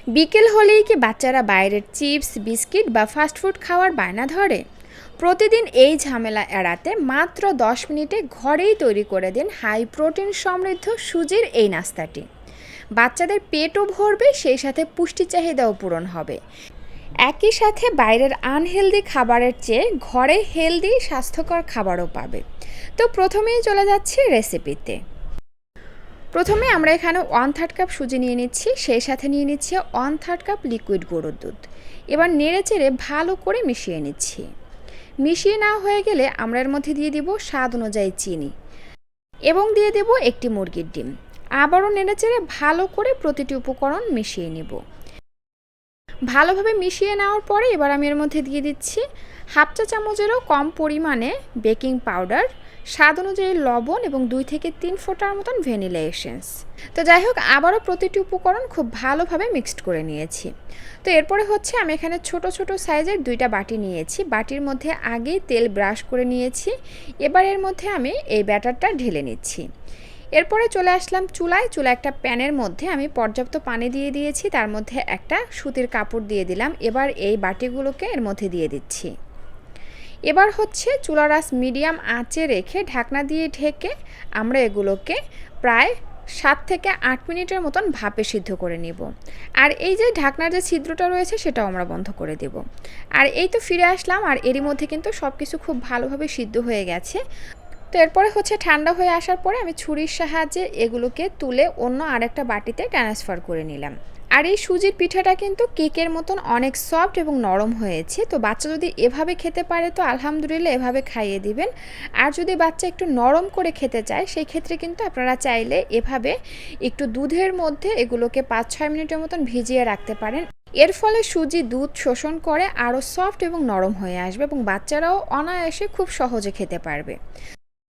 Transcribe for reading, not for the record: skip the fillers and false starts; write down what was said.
বিকেল হলেই কি বাচ্চারা বাইরের চিপস বিস্কিট বা ফাস্টফুড খাওয়ার বায়না ধরে? প্রতিদিন এই ঝামেলা এড়াতে মাত্র 10 মিনিটে ঘরেই তৈরি করে দিন হাই প্রোটিন সমৃদ্ধ সুজির এই নাস্তাটি। বাচ্চাদের পেটও ভরবে, সেই সাথে পুষ্টি চাহিদাও পূরণ হবে। একই সাথে বাইরের আনহেলদি খাবারের চেয়ে ঘরে হেলদি স্বাস্থ্যকর খাবারও পাবে। তো প্রথমেই চলে যাচ্ছি রেসিপিতে। প্রথমে আমরা এখানে 1/3 কাপ সুজি নিয়ে নিচ্ছি, সেই সাথে নিয়ে নিচ্ছি 1/3 কাপ লিকুইড গরুর দুধ। এবার নেড়েচেড়ে ভালো করে মিশিয়ে নিচ্ছি। মিশিয়ে নেওয়া হয়ে গেলে আমরা এর মধ্যে দিয়ে দিব স্বাদ অনুযায়ী চিনি এবং দিয়ে দেব একটি মুরগির ডিম। আবারও নেড়েচেড়ে ভালো করে প্রতিটি উপকরণ মিশিয়ে নিব। ভালোভাবে মিশিয়ে নেওয়ার পরে এবার আমি এর মধ্যে দিয়ে দিচ্ছি 1/2 চা চামচেরও কম পরিমাণে বেকিং পাউডার, স্বাদ অনুযায়ী লবণ এবং 2 থেকে 3 ফোঁটার মতন ভ্যানিলা এসেন্স। তো যাই হোক, আবারও প্রতিটি উপকরণ খুব ভালোভাবে মিক্সড করে নিয়েছি। তো এরপরে হচ্ছে আমি এখানে ছোট ছোট সাইজের 2টা বাটি নিয়েছি। বাটির মধ্যে আগেই তেল ব্রাশ করে নিয়েছি। এবার এর মধ্যে আমি এই ব্যাটারটা ঢেলে নিচ্ছি। এরপরে চলে আসলাম চুলায়। একটা প্যানের মধ্যে আমি পর্যাপ্ত পানি দিয়ে দিয়েছি, তার মধ্যে একটা সুতির কাপড় দিয়ে দিলাম। এবার এই বাটিগুলোকে এর মধ্যে দিয়ে দিচ্ছি। এবার হচ্ছে চুলার আঁচ মিডিয়াম আঁচে রেখে ঢাকনা দিয়ে ঢেকে আমরা এগুলোকে প্রায় 7 থেকে 8 মিনিটের মতন ভাপে সিদ্ধ করে নিব। আর এই যে ঢাকনার যে ছিদ্রটা রয়েছে সেটাও আমরা বন্ধ করে দেব। আর এই তো ফিরে আসলাম, আর এরই মধ্যে কিন্তু সব কিছু খুব ভালোভাবে সিদ্ধ হয়ে গেছে। তো এরপরে হচ্ছে ঠান্ডা হয়ে আসার পরে আমি ছুরির সাহায্যে এগুলোকে তুলে অন্য আরেকটা বাটিতে ট্রান্সফার করে নিলাম। আর এই সুজির পিঠাটা কিন্তু কেকের মতন অনেক সফট এবং নরম হয়েছে। তো বাচ্চা যদি এভাবে খেতে পারে তো আলহামদুলিল্লাহ, এভাবে খাইয়ে দিবেন। আর যদি বাচ্চা একটু নরম করে খেতে চায় সেই ক্ষেত্রে কিন্তু আপনারা চাইলে এভাবে একটু দুধের মধ্যে এগুলোকে 5-6 মিনিটের মতন ভিজিয়ে রাখতে পারেন। এর ফলে সুজি দুধ শোষণ করে আরও সফট এবং নরম হয়ে আসবে এবং বাচ্চারাও অনায়াসে খুব সহজে খেতে পারবে।